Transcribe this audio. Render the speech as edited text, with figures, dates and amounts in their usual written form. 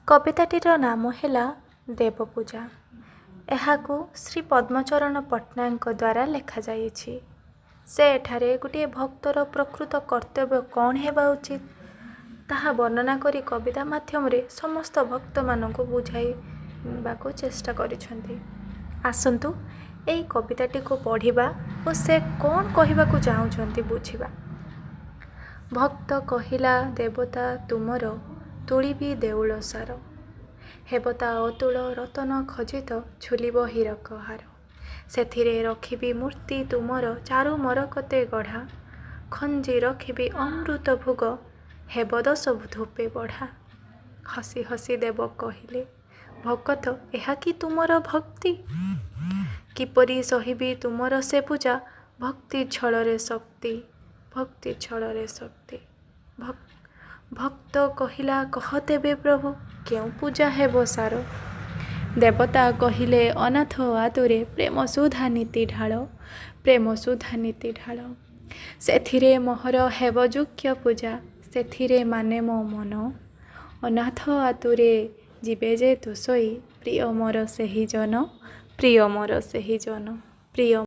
कविताटीर नाम है देवपूजा। एहाकू श्री पद्मचरण पट्टनायक द्वारा लिखा जाइछि। से एठारे गोटे भक्तर प्रकृत कर्तव्य कौन हेबा उचित ताहा वर्णना करी कविता माध्यम रे समस्त भक्त मानकु बुझाइबाकू चेष्टा करिसेंती। आसंतु एई कविताटी को पढ़िबा और से कौन कहिबाकू चाहुचंती बुझिबा। भक्त कहिला देवता तुमर तुलिबी देउल सार, हेबता अतुल रतन खजित झुलिब हीरक हार। सेथिरे रखिबी मूर्ति तुमर चारु मरकते गढ़ा, खंजी रखिबी अमृत भोग हेब दस धूपे बढ़ा। हसी हसी देव कहिले भकत एहा कि तुमर भक्ति, किपरि सहिबी तुमर से पूजा भक्ति छଳରେ शक्ति, भक्ति छଳରେ शक्ति। भक्त कहिला कह तेबे प्रभु क्यों पूजा हेब सार। देवता कहिले अनाथ आतुरे प्रेम सुधा नीति ढाळ, प्रेम सुधा नीति ढाळ। सेथिरे मोहर हेब योग्य पूजा, सेथिरे माने मो मन। अनाथ आतुरे जीवे जे तुसई, प्रिय मोर सेहि जन, प्रिय मोर सेहि जन, प्रिय